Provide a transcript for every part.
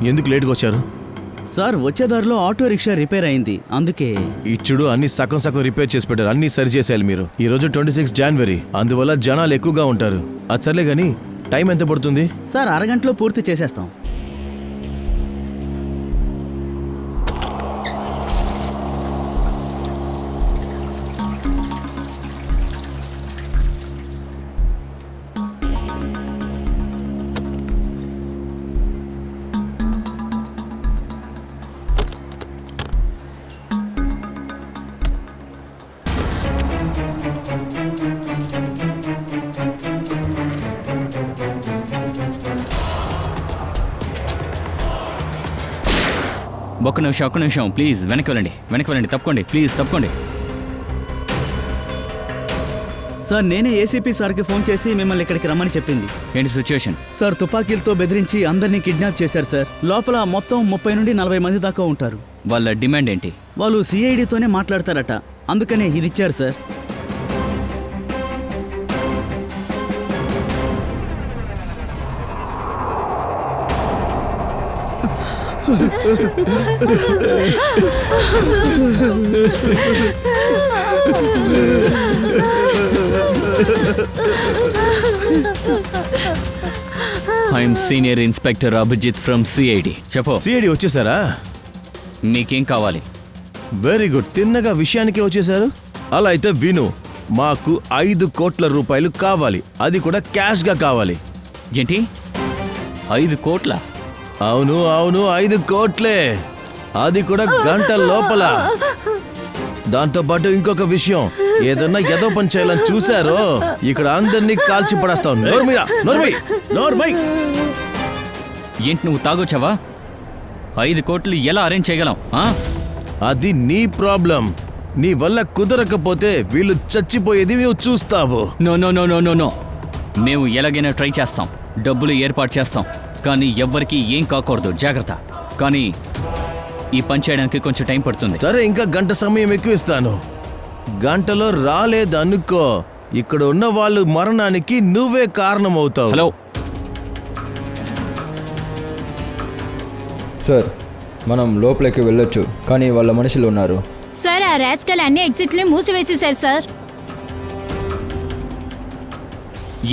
ఎందుకు లేట్గా వచ్చారు? సార్ వచ్చేదారిలో ఆటో రిక్షా రిపేర్ అయింది, అందుకే. ఇచ్చుడు అన్ని సగం సగం రిపేర్ చేసి పెట్టారు, అన్ని సరి చేసేయాలి మీరు. ఈ రోజు 26 జనవరి, అందువల్ల జనాలు ఎక్కువగా ఉంటారు. అది సర్లే కానీ టైం ఎంత పడుతుంది? సార్ అరగంటలో పూర్తి చేసేస్తాం. ఒక్క నిమిషం ప్లీజ్, వెనక్కి వెళ్ళండి, తప్పుకోండి ప్లీజ్, తప్పుకోండి. సార్ నేనే ఏసీపీ సార్కి ఫోన్ చేసి మిమ్మల్ని ఇక్కడికి రమ్మని చెప్పింది. ఏంటి సిచ్యువేషన్? సార్ తుపాకీలతో బెదిరించి అందరినీ కిడ్నాప్ చేశారు సార్. లోపల మొత్తం 30 నుండి 40 మంది దాకా ఉంటారు. వాళ్ళ డిమాండ్ ఏంటి? వాళ్ళు సిఐడితోనే మాట్లాడతారట, అందుకనే ఇది ఇచ్చారు sir. I'm senior inspector Abhijit from CID. చెప్పు. సిఐడి వచ్చేసారా? మీకేం కావాలి? వెరీ గుడ్, తిన్నగా విషయానికి వచ్చేసారు. అలా అయితే విను, మాకు 5 కోట్ల రూపాయలు కావాలి, అది కూడా క్యాష్ గా కావాలి. ఏంటి 5 కోట్ల? అవును 5 కోట్లే, అది కూడా గంట లోపల. దాంతో పాటు ఇంకొక విషయం, ఏదన్నా ఏదో పని చేయాలని చూసారో ఇక్కడ అందరినీ కాల్చి పడేస్తాం. ఏంటి నువ్వు తాగొచ్చావా? 5 కోట్లు ఎలా అరేంజ్ చేయగలం? అది నీ ప్రాబ్లం. నీ వల్ల కుదరకపోతే వీళ్ళు చచ్చిపోయేది నువ్వు చూస్తావు. నో, మేము ఎలాగైనా ట్రై చేస్తాం, డబ్బులు ఏర్పాటు చేస్తాం, కానీ ఎవ్వరికీ ఏం కాకూడదు, జాగ్రత్త. కానీ ఈ పని చేయడానికి కొంచెం టైం పడుతుంది. సరే, ఇంకా గంట సమయం ఎక్కువ ఇస్తాను. గంటలో రాలేదనుకో, ఇక్కడ ఉన్న వాళ్ళు మరణానికి నువ్వే కారణమవుతావు. హలో సార్, మనం లోపలికి వెళ్ళొచ్చు, కానీ వాళ్ళ మనుషులు ఉన్నారు. సార్ ఆ రాస్కల్ అన్ని ఎగ్జిట్లు మూసివేసేశారు సార్.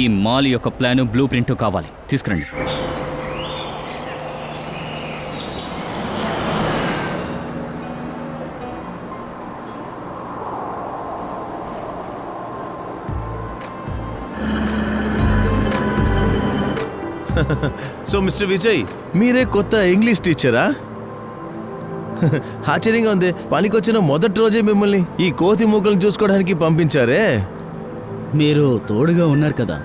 ఈ మాల్ యొక్క ప్లాను, బ్లూ ప్రింట్ కావాలి, తీసుకురండి. సో మిస్టర్ విజయ్, మీరే కొత్త ఇంగ్లీష్ టీచరా? ఆశ్చర్యంగా ఉంది, పనికొచ్చిన మొదటి రోజే మిమ్మల్ని ఈ కోతి మూకలను చూసుకోవడానికి పంపించారే. మీరు తోడుగా ఉన్నారు కదా,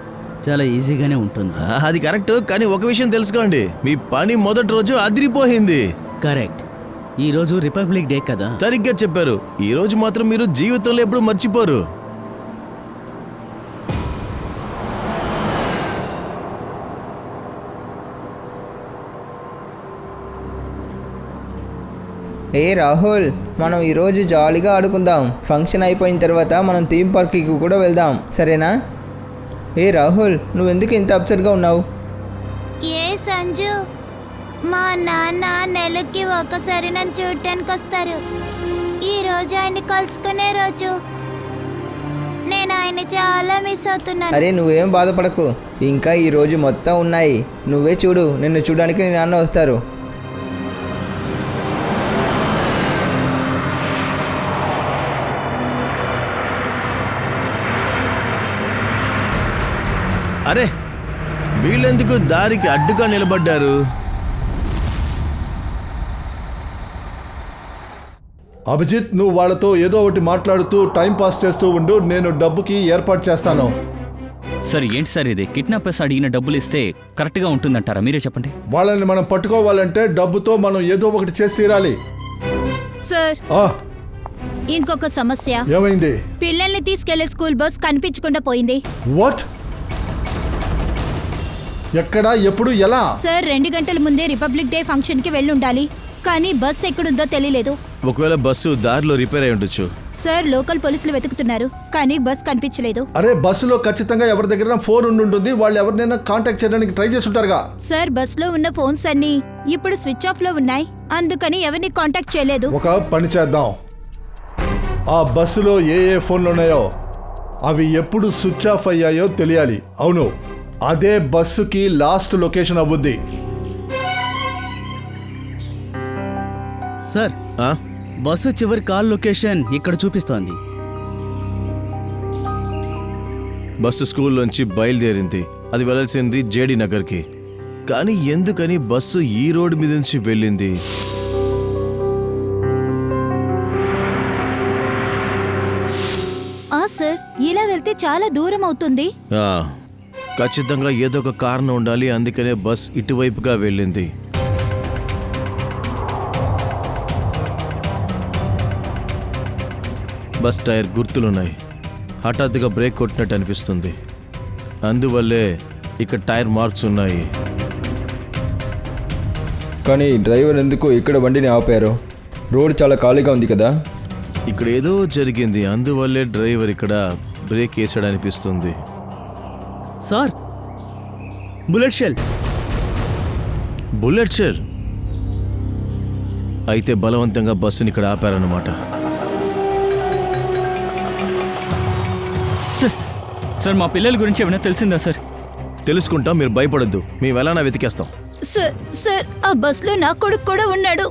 చాలా ఈజీగానే ఉంటుంది. అది కరెక్ట్, కానీ ఒక విషయం తెలుసుకోండి, మీ పని మొదటి రోజు అదిరిపోయింది. కరెక్ట్. ఈరోజు రిపబ్లిక్ డే కదా. సరిగ్గా చెప్పారు. ఈ రోజు మాత్రం మీరు జీవితంలో ఎప్పుడు మర్చిపోరు. ఏ రాహుల్, మనం ఈరోజు జాలీగా ఆడుకుందాం. ఫంక్షన్ అయిపోయిన తర్వాత మనం థీమ్ పార్క్కి కూడా వెళ్దాం, సరేనా? ఏ రాహుల్, నువ్వెందుకు ఇంత అప్సెట్గా ఉన్నావు? ఏ సంజు, మా నాన్న నెలకి ఒకసారి నన్ను చూడటానికి వస్తారు. ఈ రోజు ఆయన్ని కలుసుకునే రోజు. నేను ఆయన చాలా మిస్ అవుతున్నాను. అరే నువ్వేం బాధపడకు, ఇంకా ఈ రోజు మొత్తం ఉన్నాయి. నువ్వే చూడు, నిన్ను చూడడానికి నీ నాన్న వస్తారు. అరే, వీళ్ళెందుకు దారికి అడ్డుగా నిలబడ్డారు? అభిజిత్, నువ్వు వాళ్ళతో ఏదో ఒకటి మాట్లాడుతూ టైం పాస్ చేస్తూ ఉండు, నేను డబ్బుకి ఏర్పాటు చేస్తాను. సార్ ఏంటి సార్ ఇది? కిడ్నాపర్స్ అడిగిన డబ్బులు ఇస్తే కరెక్ట్గా ఉంటుందంటారా? మీరే చెప్పండి. వాళ్ళని మనం పట్టుకోవాలంటే డబ్బుతో మనం ఏదో ఒకటి చేసి తీరాలి. సార్, ఆ, ఇంకొక సమస్య. ఏమైంది? పిల్లల్ని తీసుకెళ్లే స్కూల్ బస్ కనిపించకుండా పోయింది. వాట్? ఎక్కడ, ఎప్పుడు, ఎలా? సార్ 2 గంటల ముందే రిపబ్లిక్ డే ఫంక్షన్ కి వెళ్ళుండాలి, కానీ బస్ ఎక్కడుందో తెలియలేదు. ఒకవేళ బస్సు దారిలో రిపేర్ అయి ఉండొచ్చు. సార్ లోకల్ పోలీసులు వెతుకుతున్నారు కానీ బస్ కనిపించలేదు. అరే బస్సులో ఖచ్చితంగా ఎవరి దగ్గర ఫోన్ ఉంటుంది, వాళ్ళు ఎవరినైనా కాంటాక్ట్ చేయడానికి ట్రై చేస్తుంటారుగా. సార్ బస్ లో ఉన్న ఫోన్స్ అన్ని ఇప్పుడు స్విచ్ ఆఫ్ లో ఉన్నాయి, అందుకని ఎవరిని కాంటాక్ట్ చేయలేదు. ఒక పని చేద్దాం, ఆ బస్సులో ఏ ఫోన్లు ఉన్నాయో అవి ఎప్పుడు స్విచ్ ఆఫ్ అయ్యాయో తెలియాలి. అవును, అదే బస్సుకి లాస్ట్ లొకేషన్ అవ్వుద్ది. సార్ ఆ? బస్సు చివరి కాల్ లొకేషన్ ఇక్కడ చూపిస్తోంది. బస్సు స్కూల్ నుంచి బయలుదేరింది, అది వెళ్ళాల్సింది జేడి నగర్కి. కానీ ఎందుకని బస్సు ఈ రోడ్డు మీద నుంచి వెళ్ళింది? సార్ ఇలా వెళ్తే చాలా దూరం అవుతుంది. ఆ, ఖచ్చితంగా ఏదో ఒక కారణం ఉండాలి, అందుకనే బస్ ఇటువైపుగా వెళ్ళింది. బస్ టైర్ గుర్తులున్నాయి, హఠాత్తుగా బ్రేక్ కొట్టినట్టు అనిపిస్తుంది, అందువల్లే ఇక్కడ టైర్ మార్క్స్ ఉన్నాయి. కానీ డ్రైవర్ ఎందుకు ఇక్కడ బండిని ఆపారు? రోడ్ చాలా ఖాళీగా ఉంది కదా. ఇక్కడ ఏదో జరిగింది, అందువల్లే డ్రైవర్ ఇక్కడ బ్రేక్ వేసాడనిపిస్తుంది. Sir bullet shell. Bullet shell అయితే బలవంతంగా బస్సుని ఇక్కడ ఆపారన్నమాట. సార్ సార్ మా పిల్లల గురించి ఏమైనా తెలిసిందా సార్? తెలుసుకుంటాం, మీరు భయపడొద్దు, మేము ఎలానా వెతికేస్తాం. సార్ సార్ ఆ బస్ లో నా కొడుకు కూడా ఉన్నాడు.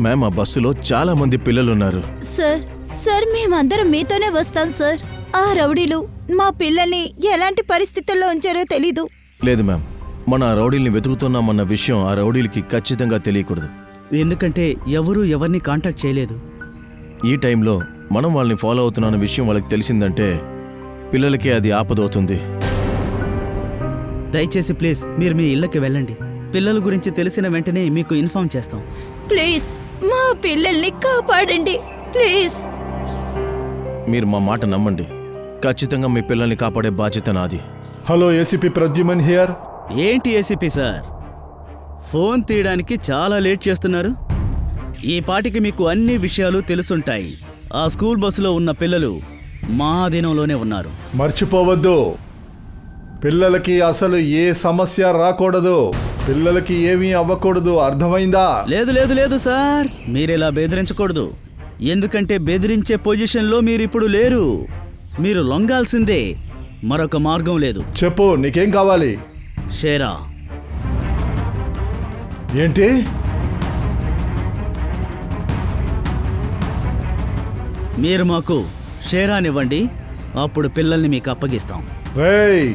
మ్యామ్, ఆ బస్సులో చాలా మంది పిల్లలున్నారు. సార్ సార్ మేమందరం మీతోనే వస్తాం సార్. ఆ రౌడీలు మా పిల్లల్ని ఎలాంటి పరిస్థితుల్లో ఉంచారో తెలీదు. లేదు మ్యామ్, మన ఆ రౌడీల్ని వెతుకుతున్నామన్న విషయం ఆ రౌడీలకి ఖచ్చితంగా తెలియకూడదు. ఎందుకంటే ఎవరూ ఎవరిని కాంటాక్ట్ చేయలేదు. ఈ టైంలో మనం వాళ్ళని ఫాలో అవుతున్న విషయం వాళ్ళకి తెలిసిందంటే పిల్లలకే అది ఆపదవుతుంది. దయచేసి ప్లీజ్ మీరు మీ ఇళ్ళకి వెళ్ళండి. పిల్లల గురించి తెలిసిన వెంటనే మీకు ఇన్ఫార్మ్ చేస్తాం. ప్లీజ్ మా పిల్లల్ని కాపాడండి ప్లీజ్. మీరు మా మాట నమ్మండి, ఖచ్చితంగా మీ పిల్లల్ని కాపాడే బాధ్యత నాది. Hello ACP Pradyuman here. ఏంటి ఏసీపీ సార్, ఫోన్ తీయడానికి చాలా లేట్ చేస్తున్నారు? ఈ పాటికి మీకు అన్ని విషయాలు తెలుసుంటాయి. ఆ స్కూల్ బస్సులో ఉన్న పిల్లలు మా అధీనంలోనే ఉన్నారు. మర్చిపోవద్దు, పిల్లలకి అసలు ఏ సమస్య రాకూడదు, పిల్లలకి ఏమీ అవ్వకూడదు, అర్థమైందా? లేదు లేదు లేదు సార్, మీరిలా బెదిరించకూడదు. ఎందుకంటే బెదిరించే పొజిషన్లో మీరిప్పుడు లేరు. మీరు లొంగాల్సిందే, మరొక మార్గం లేదు. చెప్పు, నీకేం కావాలి? షేరా. ఏంటి? మీరు మాకు షేరానివ్వండి, అప్పుడు పిల్లల్ని మీకు అప్పగిస్తాం. రేయ్,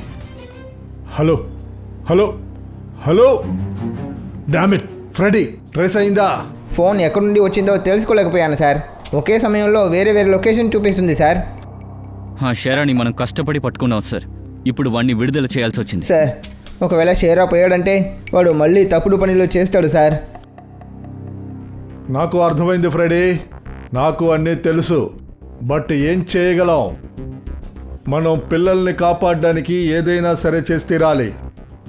hello hello hello, damn it Freddie, trace అయిందా? ఫోన్ ఎక్కడి నుండి వచ్చిందో తెలుసుకోలేకపోయాను సార్. ఒకే సమయంలో వేరే వేరే లొకేషన్ చూపిస్తుంది సార్. ఆ షేరాని మనం కష్టపడి పట్టుకున్నాం సార్, ఇప్పుడు వాడిని విడుదల చేయాల్సి వచ్చింది. సార్ ఒకవేళ షేరా పోయాడంటే వాడు మళ్ళీ తప్పుడు పనిలో చేస్తాడు సార్. నాకు అర్థమైంది ఫ్రెడీ, నాకు అన్నీ తెలుసు. బట్ ఏం చేయగలం? మనం పిల్లల్ని కాపాడడానికి ఏదైనా సరే చేసి తీరాలి.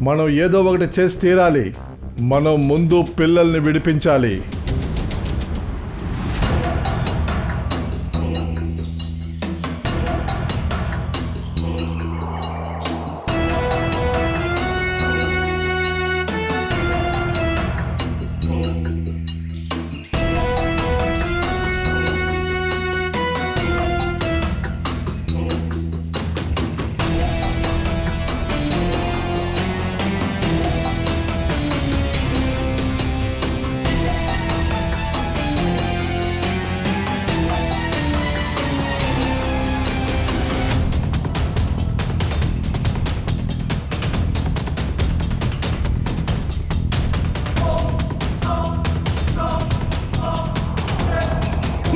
మనం ఏదో ఒకటి చేసి తీరాలి. మనం ముందు పిల్లల్ని విడిపించాలి.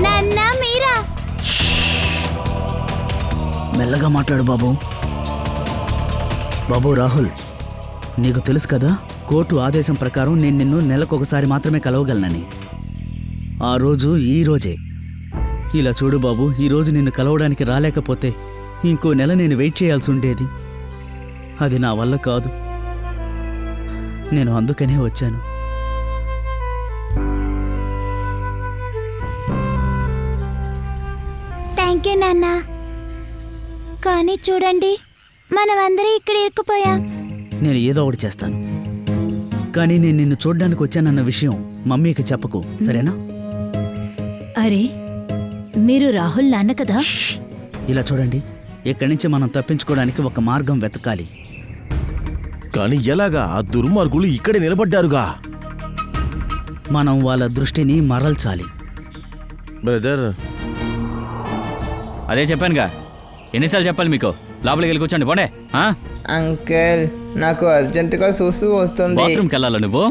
నాన్న మీరా? మెల్లగా మాట్లాడు బాబు. బాబు రాహుల్, నీకు తెలుసు కదా, కోర్టు ఆదేశం ప్రకారం నేను నిన్ను నెలకొకసారి మాత్రమే కలవగలనని. ఆ రోజు ఈ రోజే. ఇలా చూడు బాబు, ఈరోజు నిన్ను కలవడానికి రాలేకపోతే ఇంకో నెల నేను వెయిట్ చేయాల్సి ఉండేది. అది నా వల్ల కాదు. నేను అందుకనే వచ్చాను. సారీ నాన్న. కానీ చూడండి, మనమందరం ఇక్కడ ఇరుక్కుపోయాం. నేను ఏదో ఒకటి చేస్తాను, కానీ నేను నిన్ను చూడ్డానికి వచ్చానన్న విషయం మమ్మీకి చెప్పకు, సరేనా? అరే, మీరు రాహుల్ నాన్న కదా? ఇలా చూడండి, ఇక్కడి నుంచి మనం తప్పించుకోవడానికి ఒక మార్గం వెతకాలి. కానీ ఎలాగా? ఆ దుర్మార్గులు ఇక్కడే నిలబడ్డారుగా. మనం వాళ్ళ దృష్టిని మరల్చాలి. బ్రదర్, అదే చెప్పానుగా, ఎన్నిసార్లు చెప్పాలి మీకు? లోపలికి వెళ్ళి కూర్చోండి, పోండే. అంకుల్, నాకు అర్జెంటుగా చూస్తూ వస్తుంది. బాత్రూమ్కి వెళ్ళాలా నువ్వు?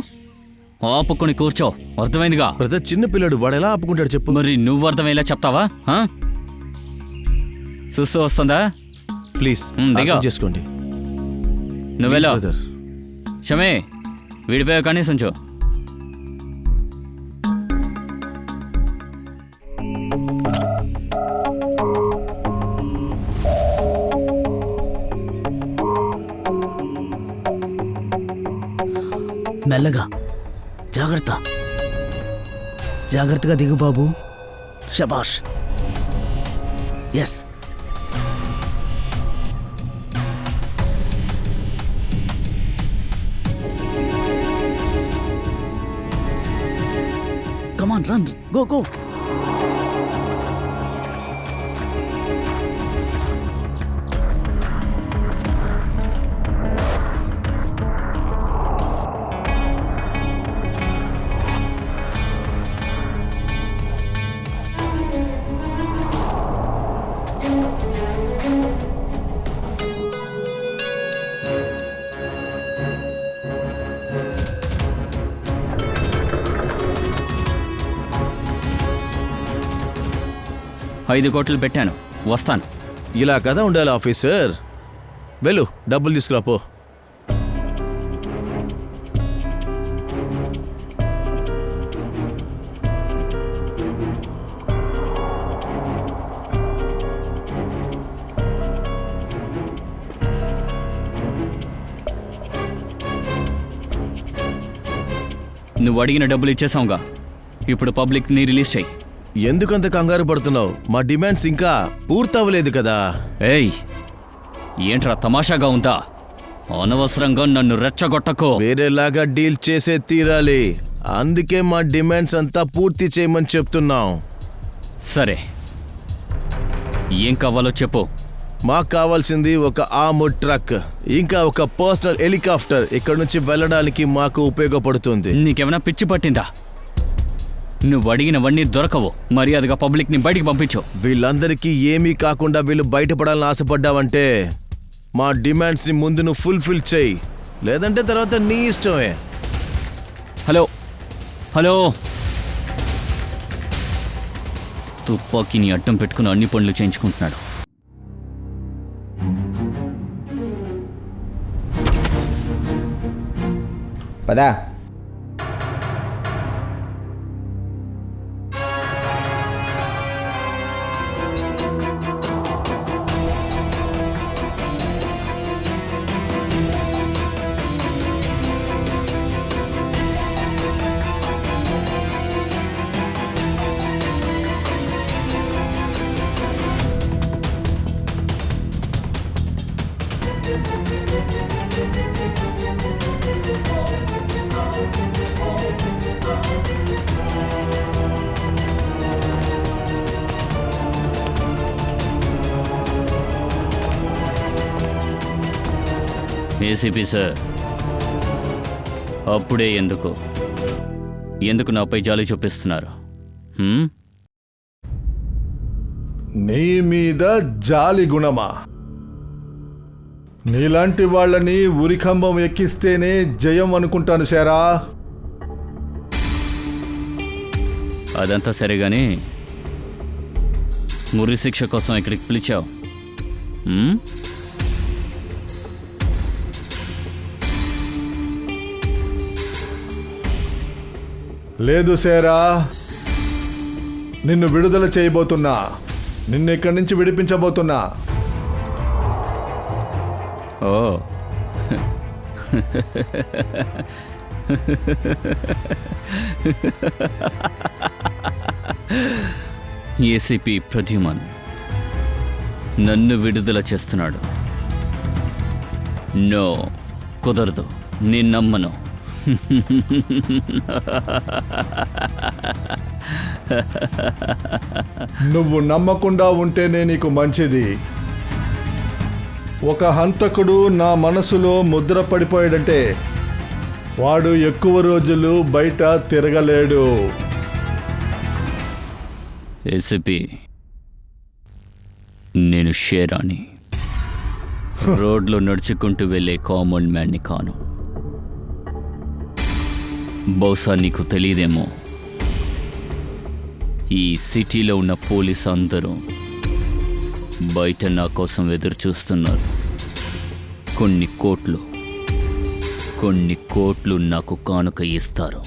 ఆపుకొని కూర్చో, అర్థమైందిగా? బ్రదర్ చిన్న పిల్లడు, వాడు ఎలా ఆపుకుంటాడు చెప్పు? మరి నువ్వు అర్థమయ్యేలా చెప్తావా? చూస్తూ వస్తుందా? ప్లీజ్ దిగా అర్థం చేసుకోండి. నువ్వెలా బ్రదర్. షమే, వీడిపోయా కనీసం ఉంచు. మెల్లగా, జాగ్రత్త, జాగ్రత్తగా దిగు బాబు. శబాష్. ఎస్. కమాన్, రన్, గో గో. ఐదు కోట్లు పెట్టాను, వస్తాను. ఇలా కదా ఉండాలి ఆఫీసర్. వెళ్ళు, డబ్బులు తీసుకురా పో. నువ్వు అడిగిన డబ్బులు ఇచ్చేసావుగా, ఇప్పుడు పబ్లిక్ని రిలీజ్ చేయి. ఎందుకంత కంగారు పడుతున్నావు? మా డిమాండ్స్ ఇంకా పూర్తవ్వలేదు కదా. ఏయ్, ఏంట్రా తమాషాగా ఉందా? అనవసరంగా నన్ను రెచ్చగొట్టకో. వేరేలాగా డీల్ చేసే తీరాలి. అందుకే మా డిమాండ్స్ అంతా పూర్తి చేయమని చెప్తున్నాం. సరే, ఏం కావాలో చెప్పు. మాకు కావాల్సింది ఒక ఆర్మర్డ్ ట్రక్, ఇంకా ఒక పర్సనల్ హెలికాప్టర్. ఇక్కడ నుంచి వెళ్ళడానికి మాకు ఉపయోగపడుతుంది. నీకేమైనా పిచ్చి పట్టిందా? నువ్వు అడిగినవన్నీ దొరకవు. మర్యాదగా పబ్లిక్ని బయటికి పంపించు. వీళ్ళందరికీ ఏమీ కాకుండా వీళ్ళు బయటపడాలని ఆశపడ్డావంటే మా డిమాండ్స్ని ముందు నువ్వు ఫుల్ఫిల్ చేయి, లేదంటే తర్వాత నీ ఇష్టమే. హలో హలో, తుపాకీని అడ్డం పెట్టుకుని అన్ని పనులు చేయించుకుంటున్నాడు. పదా. ఏసీపీ సార్, అప్పుడే ఎందుకు నాపై జాలి చూపిస్తున్నారు? నీ మీద జాలి గుణమా? నీలాంటి వాళ్ళని ఉరికంబం ఎక్కిస్తేనే జయం అనుకుంటాను శారా. అదంతా సరేగాని, మురి శిక్ష కోసం ఇక్కడికి పిలిచావు. లేదు శారా, నిన్ను విడుదల చేయబోతున్నా. నిన్ను ఇక్కడి నుంచి విడిపించబోతున్నా. ఓ ఏసీపీ ప్రద్యుమన్, నన్ను విడుదల చేస్తున్నాడు. నో, కుదరదు, నేను నమ్మను. నువ్వు నమ్మకుండా ఉంటేనే నీకు మంచిది. ఒక హంతకుడు నా మనసులో ముద్ర పడిపోయాడంటే వాడు ఎక్కువ రోజులు బయట తిరగలేడు. ఏసీపీ, నేను షేరాని. రోడ్లో నడుచుకుంటూ వెళ్ళే కామన్ మ్యాన్ని కాను. బహుశా నీకు తెలియదేమో, ఈ సిటీలో ఉన్న పోలీసు అందరూ బయట నా కోసం ఎదురు చూస్తున్నారు. కొన్ని కోట్లు నాకు కానుక ఇస్తారు.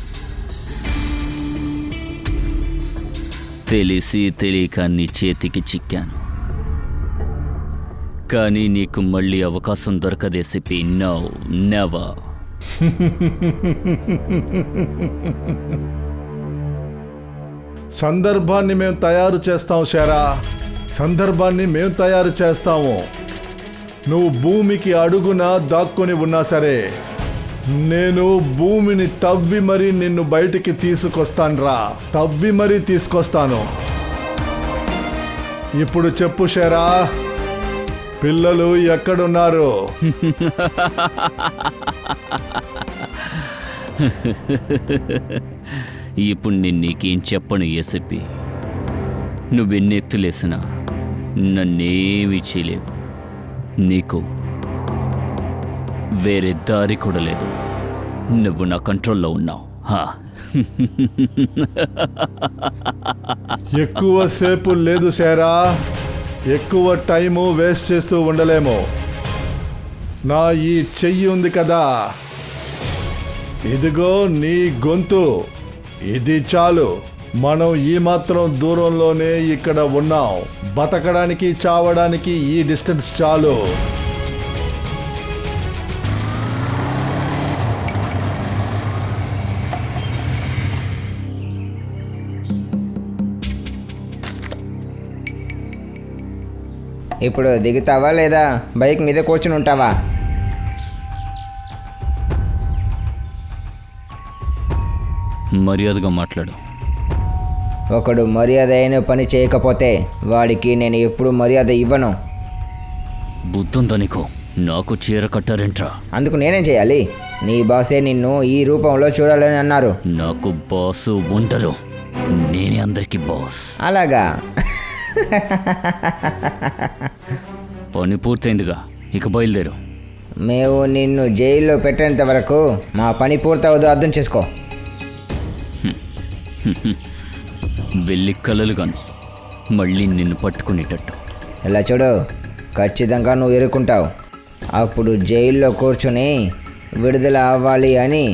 తెలిసి తెలియక నీ చేతికి చిక్కాను. కానీ నీకు మళ్ళీ అవకాశం దొరకదే సిపి. No, never. సందర్భాన్ని మేము తయారు చేస్తాం షేరా, సందర్భాన్ని మేము తయారు చేస్తాము. నువ్వు భూమికి అడుగున దాక్కుని ఉన్నా సరే నేను భూమిని తవ్వి మరీ నిన్ను బయటికి తీసుకొస్తానురా, తవ్వి మరీ తీసుకొస్తాను. ఇప్పుడు చెప్పు షేరా, పిల్లలు ఎక్కడున్నారు? ఇప్పుడు నేను నీకేం చెప్పను ఏసీపీ. నువ్వెన్నెత్తులేసినా నన్నేమీ చేయలేవు. నీకు వేరే దారి కూడా లేదు. నువ్వు నా కంట్రోల్లో ఉన్నావు. ఎక్కువసేపు లేదు షేరా, ఎక్కువ టైము వేస్ట్ చేస్తూ ఉండలేము. నా ఈ చెయ్యి ఉంది కదా, ఇదిగో నీ గొంతు, ఇది చాలు. మనం ఈ మాత్రం దూరంలోనే ఇక్కడ ఉన్నాం. బతకడానికి చావడానికి ఈ డిస్టెన్స్ చాలు. ఇప్పుడు దిగుతావా లేదా బైక్ మీద కూర్చుని ఉంటావా? మర్యాదగా మాట్లాడు. ఒకడు మర్యాద అయిన పని చేయకపోతే వాడికి నేను ఎప్పుడు మర్యాద ఇవ్వను. బుద్ధుందా నీకు? నాకు చీర కట్టారేంట్రా? అందుకు నేనేం చేయాలి? నీ బాసే నిన్ను ఈ రూపంలో చూడాలని అన్నారు. నాకు బాసు ఉండరు, నేనే అందరికీ బాస్. అలాగా? పని పూర్తయిందిగా, ఇక బయలుదేరు. మేము నిన్ను జైల్లో పెట్టేంత వరకు మా పని పూర్తవదు, అర్థం చేసుకో. వెళ్ళి కలలుగాను మళ్ళీ నిన్ను పట్టుకునేటట్టు. ఇలా చూడు, ఖచ్చితంగా నువ్వు ఇరుక్కుంటావు. అప్పుడు జైల్లో కూర్చుని విడుదల అవ్వాలి అని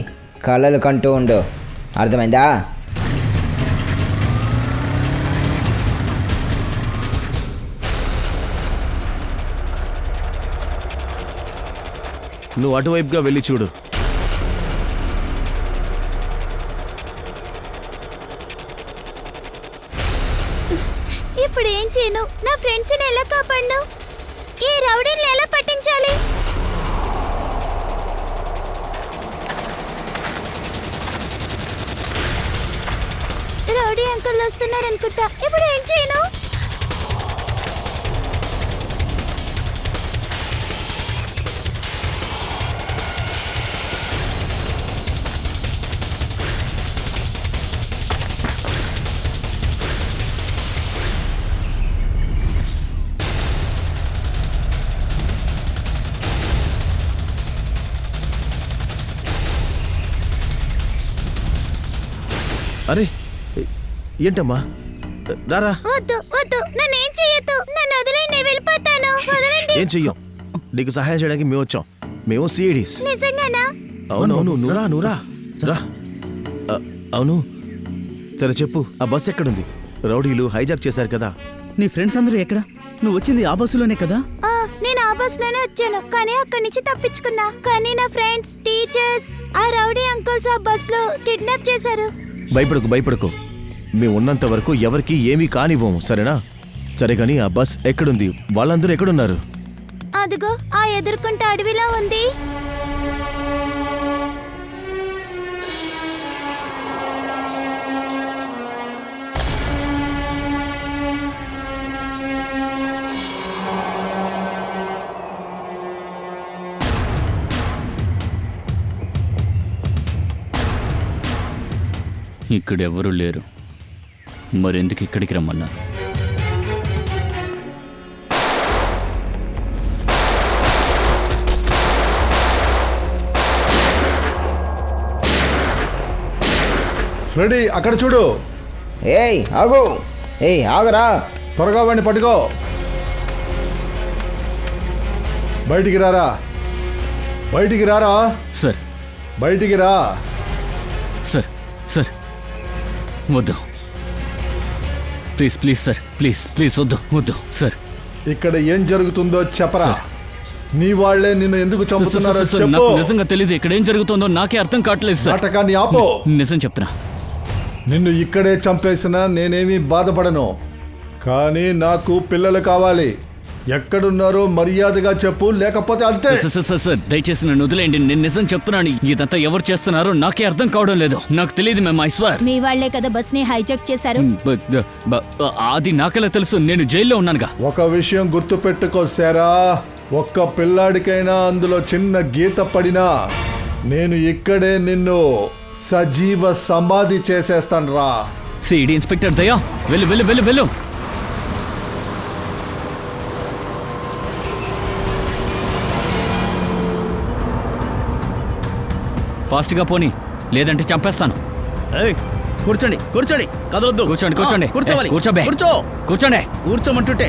కలలు కంటూ ఉండు, అర్థమైందా? నువ్వు అటువైపుగా వెళ్ళి చూడు. ఇప్పుడు ఏం చేయను? నా ఫ్రెండ్స్ని ఎలా కాపాడను? ఈ రౌడీని ఎలా పట్టించాలి? రౌడీ అంకుల్ వస్తున్నారనుకుంటా. ఇప్పుడు ఏం చేయను? అరే ఏంటమ్మా, రారా. వద్దు వద్దు, నన్ను ఏం చేయొద్దు. నన్ను వదిలేయండి, నేను వెళ్ళిపోతాను. వదలండి. ఏం చెయ్యం, నీకు సహాయం చేయడానికి మేము వచ్చాం. మేము సిఐడీస్. నిజంగానా? అవునవును, నువ్వురా. అవును, సరే చెప్పు, ఆ బస్ ఎక్కడుంది? రౌడీలు హైజాక్ చేశారు కదా. నీ ఫ్రెండ్స్ అందరూ ఎక్కడ? నువ్వు వచ్చింది ఆ బస్సులోనే కదా? నేను ఆ బస్ లోనే వచ్చాను, కానీ అక్కడి నుంచి తప్పించుకున్నా. కానీ నా ఫ్రెండ్స్, టీచర్స్, ఆ రౌడీ అంకుల్స్ ఆ బస్ లో కిడ్నాప్ చేశారు. భయపడకు, మేము ఉన్నంత వరకు ఎవరికి ఏమీ కానివ్వము, సరేనా? సరే కానీ ఆ బస్ ఎక్కడుంది? వాళ్ళందరూ ఎక్కడున్నారు? అదిగో ఆ ఎదుర్కొంటే అడవిలో ఉంది. ఇక్కడెవరూ లేరు. మరెందుకు ఇక్కడికి రమ్మన్నారు? ఫ్రెడీ అక్కడ చూడు. ఏయ్ ఆగు, ఏయ్ ఆగరా. త్వరగా వాడిని పట్టుకో. బయటికి రారా, బయటికి రారా, సార్ బయటికి రా. సార్ సార్ వద్దు, please please sir, please please వద్దు వద్దు సార్. ఇక్కడ ఏం జరుగుతుందో చెప్పరా. నీ వాళ్లే నిన్ను ఎందుకు చంపుతున్నారో చెప్పు. నాకు నిజంగా తెలియదు. ఇక్కడ ఏం జరుగుతుందో నాకే అర్థం కావట్లేదు సార్. నాటకాన్ని ఆపో. నిజం చెప్తున్నా. నిన్ను ఇక్కడే చంపేసినా నేనేమీ బాధపడను, కానీ నాకు పిల్లలు కావాలి. ఎక్కడున్నారో మర్యాదగా చెప్పు, లేకపోతే అంతే. సార్ దయచేసి నన్ను వదిలేయండి. నేను నిజం చెప్తున్నాను. ఇదంతా ఎవరు చేస్తున్నారో నాకే అర్థం కావడం లేదు. నాకు తెలియదు మేము ఐశ్వర్. మీ వాళ్లే కదా బస్ ని హైజాక్ చేశారు. అది నాకెలా తెలుసు? నేను జైల్లో ఉన్నానుగా. ఒక విషయం గుర్తుపెట్టుకో సారా, ఒక్క పిల్లాడికైనా అందులో చిన్న గీత పడినా నేను ఇక్కడే నిన్ను సజీవ సమాధి చేసేస్తాను రా. సిడి ఇన్స్పెక్టర్ దయా, వెళ్ళు వెళ్ళు వెళ్ళు వెళ్ళు. ఫాస్ట్గా పోనీ, లేదంటే చంపేస్తాను. ఏయ్, కూర్చోండి కూర్చోండి, కదలొద్దు. కూర్చోండి కూర్చోండి. కూర్చోవాలి. కూర్చోబే. కూర్చో. కూర్చోండి. కూర్చోమంటుంటే.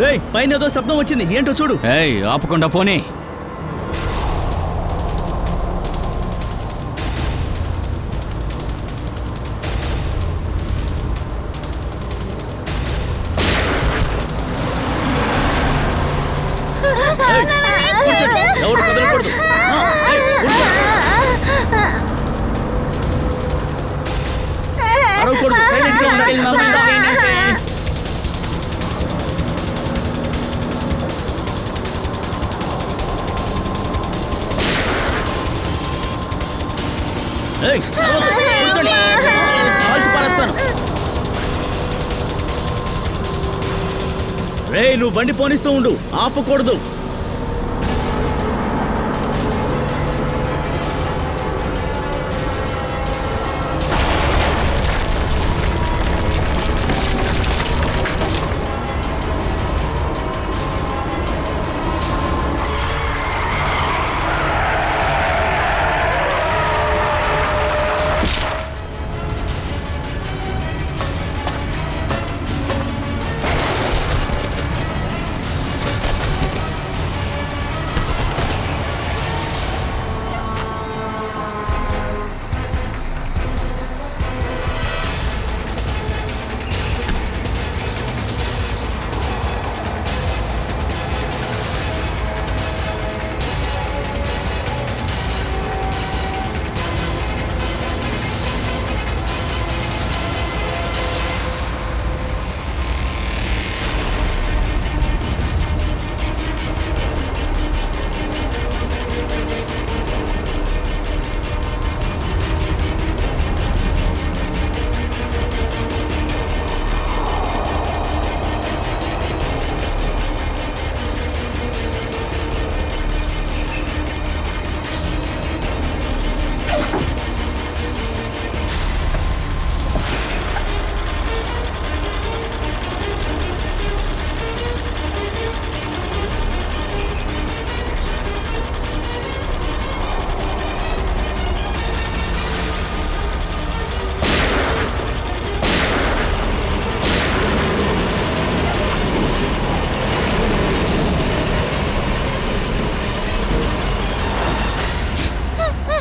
ఏయ్, పైన ఏదో శబ్దం వచ్చింది, ఏంటో చూడు. ఏయ్, ఆపకుండా పోనీ. ఏయ్, కూర్చోండి. ఎవరు కదలకూడదు. ఏయ్, కూర్చో. అరవకూడదు. సైలెంట్ గా ఉండాలి. ఏయ్, కూర్చోండి. కాల్చి పారేస్తాను. రేయ్, నువ్వు బండి పోనిస్తూ ఉండు, ఆపకూడదు.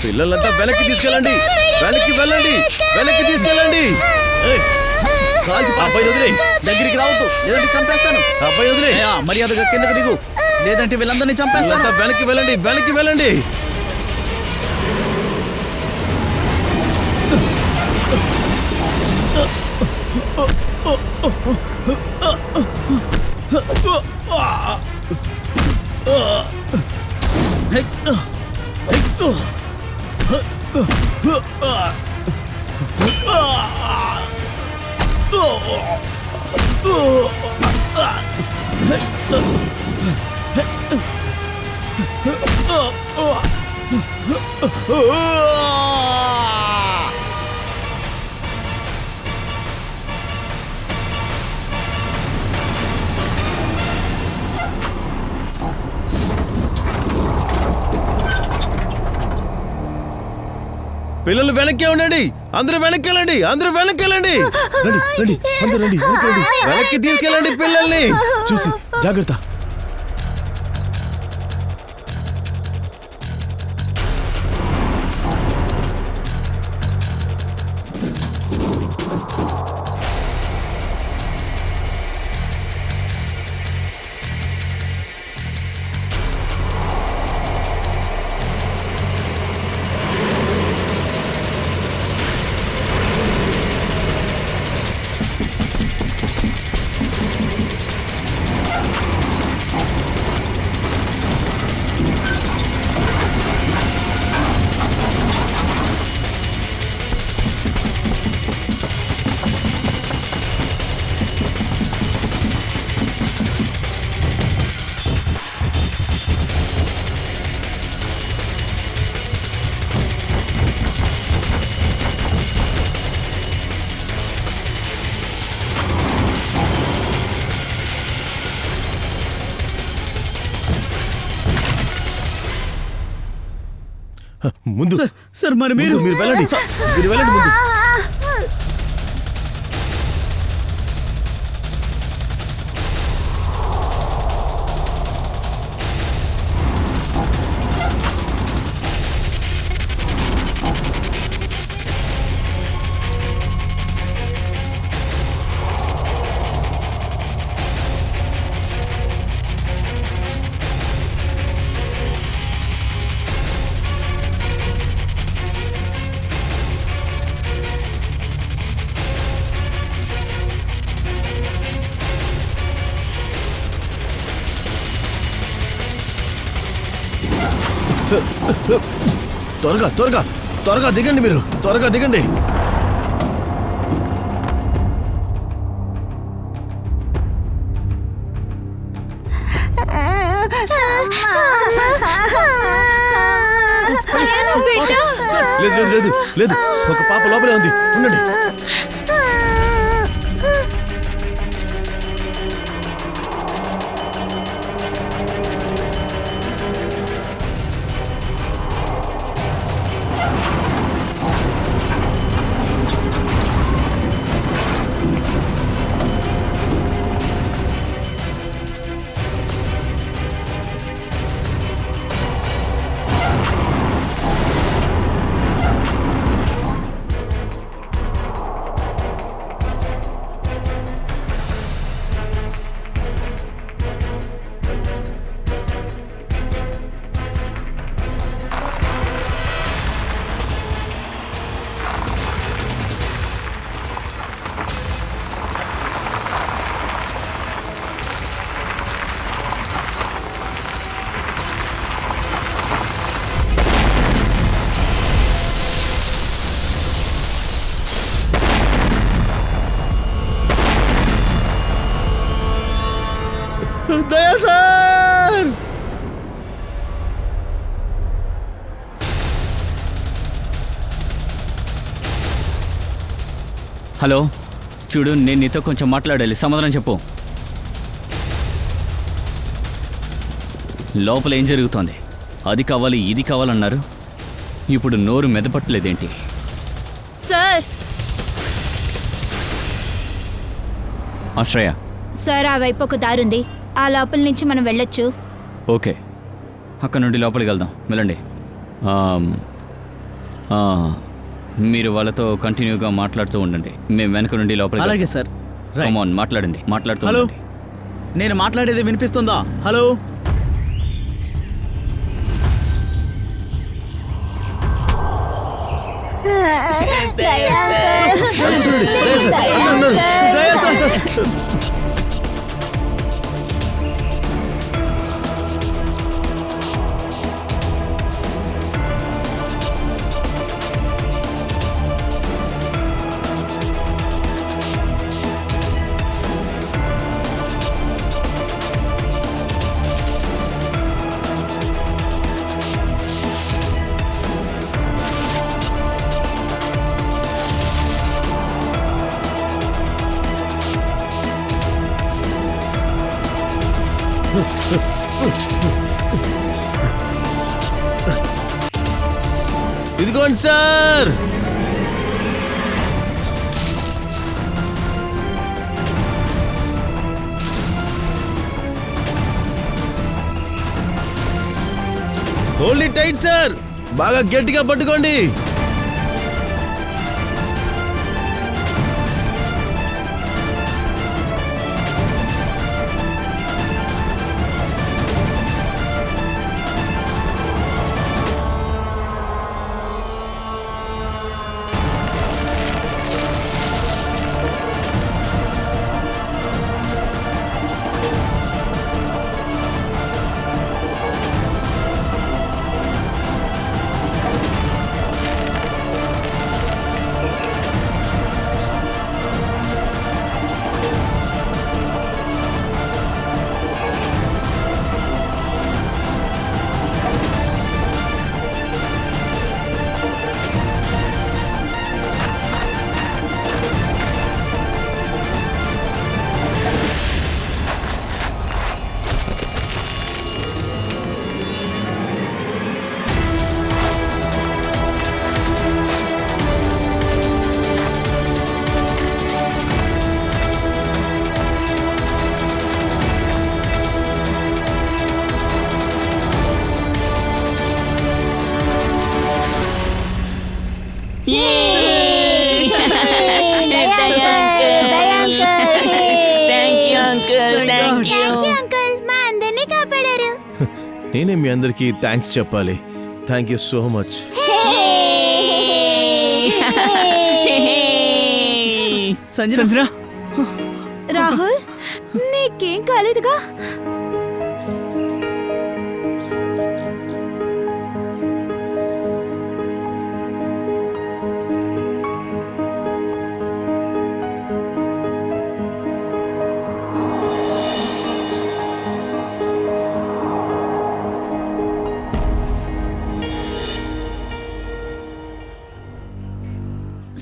పిల్లలంతా వెనక్కి తీసుకెళ్ళండి, వెనక్కి వెళ్ళండి, వెనక్కి తీసుకెళ్ళండి. ఏయ్, కాల్చి అబ్బాయి వదిలే, దగ్గరికి రావద్దు లేదంటే చంపేస్తాను. అబ్బాయి వదిలే. మర్యాదగా కిందకు దిగు లేదంటే వీళ్ళందరినీ చంపేస్తాను. పిల్లలంతా వెనక్కి వెళ్ళండి, వెనక్కి వెళ్ళండి. పిల్లలు వెనక్కి ఉండండి, అందరూ వెనక్కి వెళ్ళండి, అందరూ వెనక్కి వెళ్ళండి. రండి రండి, అందరూ రండి, వెనక్కి రండి. వెనక్కి తీసుకెళ్ళండి పిల్లల్ని. చూసి జాగ్రత్త. ముందు సార్ మరి మీరు మీరు వెళ్ళండి, మీరు వెళ్ళండి ముందు. త్వరగా త్వరగా త్వరగా దిగండి, మీరు త్వరగా దిగండి. లేదు లేదు లేదు లేదు, ఒక పాప లోపలే ఉంది, ఉండండి. దయా సార్, హలో చూడు, నేను నీతో కొంచెం మాట్లాడాలి, సమాధానం చెప్పు. లోపల ఏం జరుగుతోంది? అది కావాలి ఇది కావాలన్నారు, ఇప్పుడు నోరు మెదపట్లేదేంటి? సార్ ఆశ్రయ, సార్ ఆ వైపు ఒక దారుంది, ఆ లోపల నుంచి మనం వెళ్ళొచ్చు. ఓకే, అక్కడ నుండి లోపలికి వెళ్దాం, వెళ్ళండి. ఆ, మీరు వాళ్ళతో కంటిన్యూగా మాట్లాడుతూ ఉండండి. మేము వెనక నుండి లోపలికి అలాగే సార్. రైట్. కమాన్ మాట్లాడండి, మాట్లాడుతూ హలో, ఉండండి. నేను మాట్లాడేది వినిపిస్తుందా? హలో. దయా సార్. ఇదిగోండి sir. Hold it tight sir. బాగా గట్టిగా పట్టుకోండి. థ్యాంక్ యూ అంకుల్, మా అందరినీ కాపాడారు. నేనే మీ అందరికీ థ్యాంక్స్ చెప్పాలి. Thank you so much. Sanjana, Rahul, నీకేం కాలేదుగా?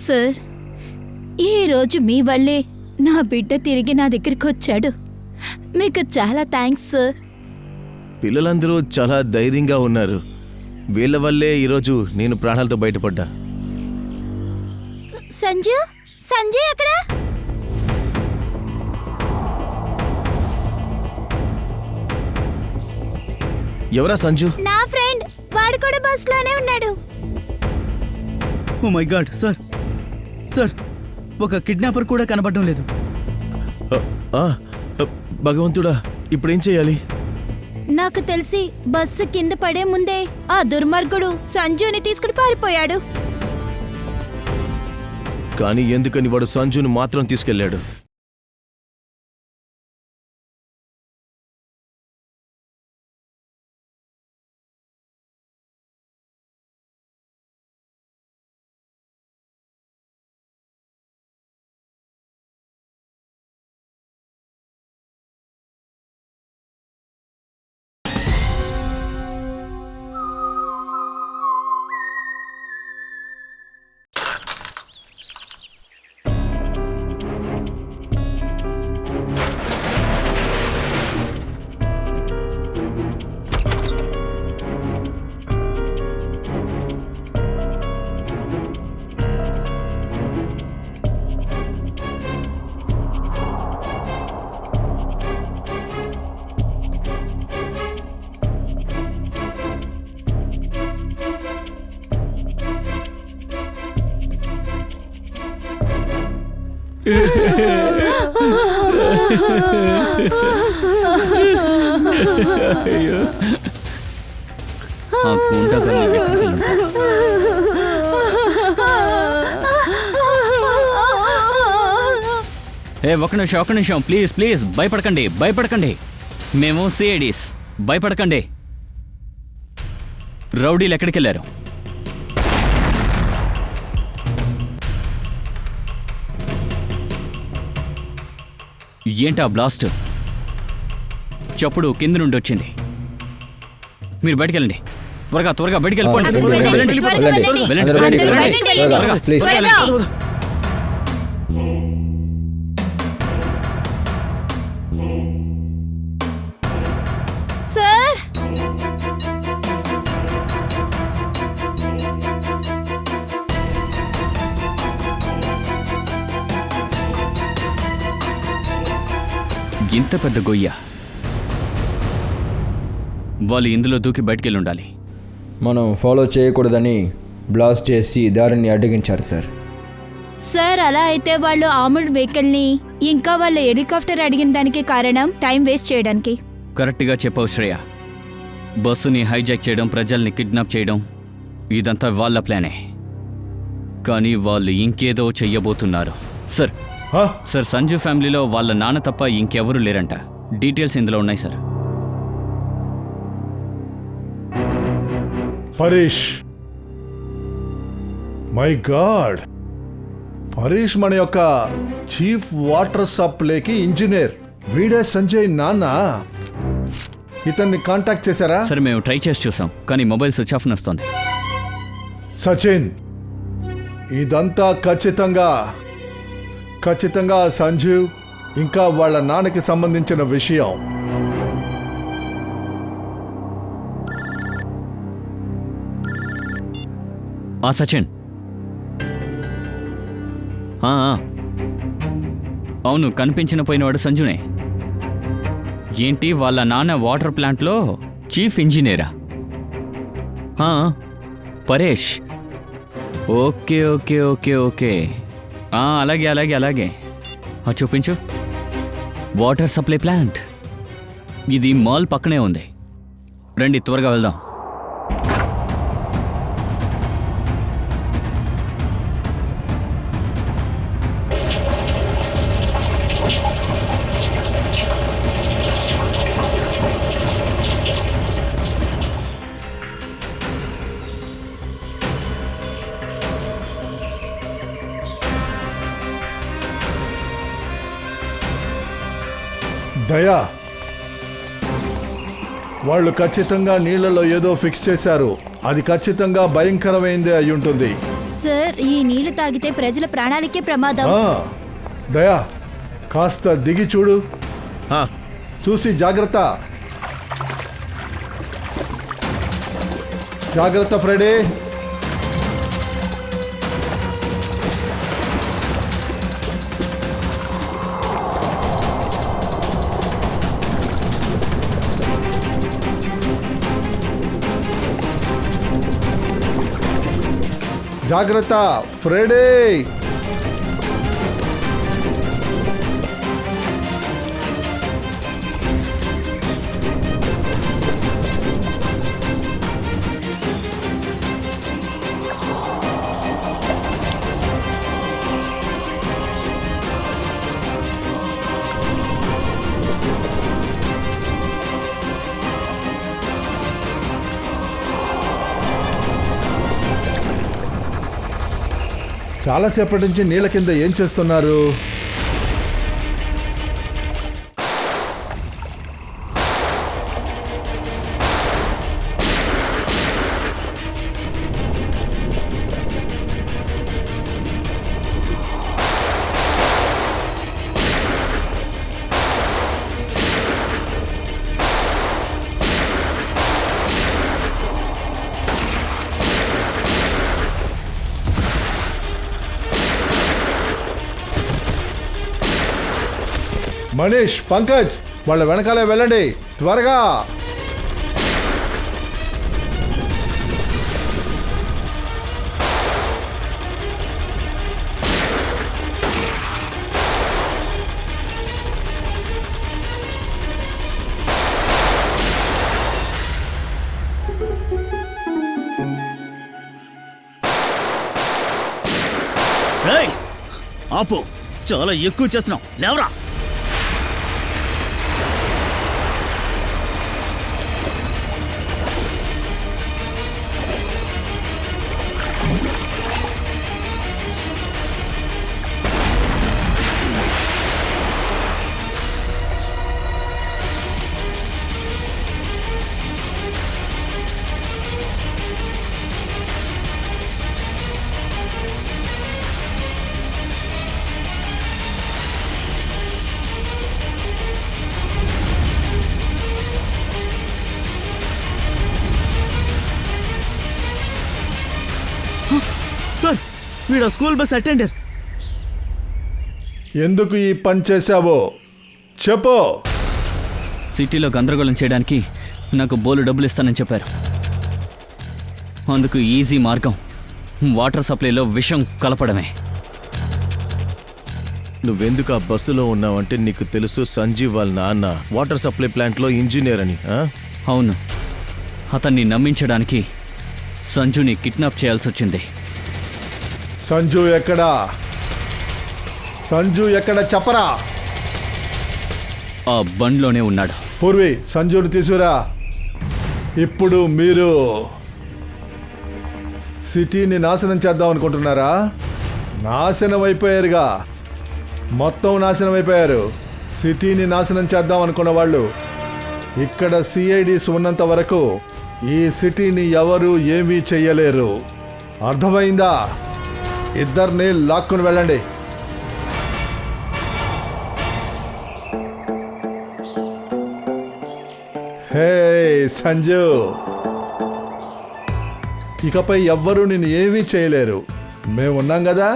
సార్, ఈరోజు మీ వల్లే నా బిడ్డ తిరిగి నా దగ్గరికి వచ్చాడు. మీకు చాలా థ్యాంక్స్ సార్. పిల్లలందరూ చాలా ధైర్యంగా ఉన్నారు. వీళ్ళ వల్లే ఈరోజు నేను ప్రాణాలతో బయటపడ్డా. సంజు, సంజు ఎక్కడ? ఎవరా సంజు? నా ఫ్రెండ్, వాడు కూడా బస్సులోనే ఉన్నాడు. Oh my God sir. Sir, ఒక కిడ్నాపర్ కూడా కనబడడం లేదు. ఆ, భగవంతుడా, ఇప్పుడేం చేయాలి? నాకు తెలిసి బస్సు కింద పడే ముందే ఆ దుర్మార్గుడు సంజుని తీసుకుని పారిపోయాడు. కానీ ఎందుకని వాడు సంజును మాత్రం తీసుకెళ్ళాడు? ఆ గుండగల్ని వెతుకుతుంటా. ఒక్క నిమిషం ప్లీజ్ ప్లీజ్ భయపడకండి మేము సిఐడీస్ భయపడకండి. రౌడీలు ఎక్కడికి వెళ్ళారు? ఏంటా బ్లాస్ట్? చప్పుడు కింద నుండి వచ్చింది. మీరు బయటికి వెళ్ళండి, త్వరగా బయటికి వెళ్ళిపోండి. వెళ్ళండి. ప్లీజ్. సార్ ఇంత పెద్ద గొయ్య, వాళ్ళు ఇందులో దూకి బయటికెళ్ళి ఉండాలి. మనం ఫాలో చేయకూడదని బ్లాస్ట్ చేసి దారిని అడ్డగించారు సార్. సార్ అలా అయితే వాళ్ళు ఆర్మర్డ్ వెహికల్ని ఇంకా వాళ్ళ హెలికాప్టర్ అడిగిన దానికి కారణం టైం వేస్ట్ చేయడానికి. కరెక్ట్గా చెప్పావు శ్రేయ. బస్సుని హైజాక్ చేయడం, ప్రజల్ని కిడ్నాప్ చేయడం, ఇదంతా వాళ్ళ ప్లానే. కానీ వాళ్ళు ఇంకేదో చెయ్యబోతున్నారు. సార్ హ? సార్ సంజు ఫ్యామిలీలో వాళ్ళ నాన్న తప్ప ఇంకెవరూ లేరంట. డీటెయిల్స్ ఇందులో ఉన్నాయి sir. Paresh, my God, Paresh మన యొక్క చీఫ్ వాటర్ సప్లైకి ఇంజనీర్. వీడే సంజయ్ నాన్న. ఇతన్ని కాంటాక్ట్ చేశారా? సార్ మేము ట్రై చేసి చూసాం, కానీ మొబైల్ స్విచ్ ఆఫ్ వస్తుంది. సచిన్, ఇదంతా ఖచ్చితంగా సంజీవ్ ఇంకా వాళ్ళ నాన్నకి సంబంధించిన విషయం. సచిన్, అవును, కనిపించిన పోయినవాడు సంజునే. ఏంటి, వాళ్ళ నాన్న వాటర్ ప్లాంట్లో చీఫ్ ఇంజనీరా? Paresh, okay okay okay okay అలాగే చూపించు. వాటర్ సప్లై ప్లాంట్ ఇది మాల్ పక్కనే ఉంది. రండి త్వరగా వెళ్దాం. దయా, వాళ్ళు ఖచ్చితంగా నీళ్లలో ఏదో ఫిక్స్ చేశారు. అది ఖచ్చితంగా భయంకరమైందే అయి ఉంటుంది. సార్ ఈ నీళ్లు తాగితే ప్రజల ప్రాణాలకే ప్రమాదం. దయా, కాస్త దిగి చూడు. ఆ, చూసి జాగ్రత్త ఫ్రెడీ. జాగ్రత్త ఫ్రెడీ. చాలాసేపటి నుంచి నీళ్ళ కింద ఏం చేస్తున్నారు? మనీష్, పంకజ్, వాళ్ళ వెనకాలే వెళ్ళండి త్వరగా. ఆపు, చాలా ఎక్కువ చేస్తున్నావు, లేవరా. సార్, వీడు స్కూల్ బస్ అటెండర్. ఎందుకు ఈ పని చేశావో చెప్పు. సిటీలో గందరగోళం చేయడానికి నాకు బోలు డబ్బులు ఇస్తానని చెప్పారు. అందుకు ఈజీ మార్గం వాటర్ సప్లైలో విషం కలపడమే. నువ్వెందుకు ఆ బస్సులో ఉన్నావంటే నీకు తెలుసు సంజీవ్ వాళ్ళ నాన్న వాటర్ సప్లై ప్లాంట్లో ఇంజనీర్ అని. అవును, అతన్ని నమ్మించడానికి సంజుని కిడ్నాప్ చేయాల్సి వచ్చింది. సంజు ఎక్కడా? సంజు ఎక్కడ చెప్పరా? ఆ బండ్లోనే ఉన్నాడు. పూర్వి, సంజుని తీసుకురా. ఇప్పుడు మీరు సిటీని నాశనం చేద్దాం అనుకుంటున్నారా? నాశనం అయిపోయారుగా, మొత్తం నాశనం అయిపోయారు. సిటీని నాశనం చేద్దాం అనుకున్న వాళ్ళు ఇక్కడ సిఐడిస్ ఉన్నంత వరకు ఈ సిటీని ఎవరు ఏమీ చెయ్యలేరు. అర్థమైందా? ఇద్దరిని లాక్కుని వెళ్ళండి. హే సంజు, ఇకపై ఎవ్వరూ నిన్ను ఏమీ చేయలేరు. మేమున్నాం కదా.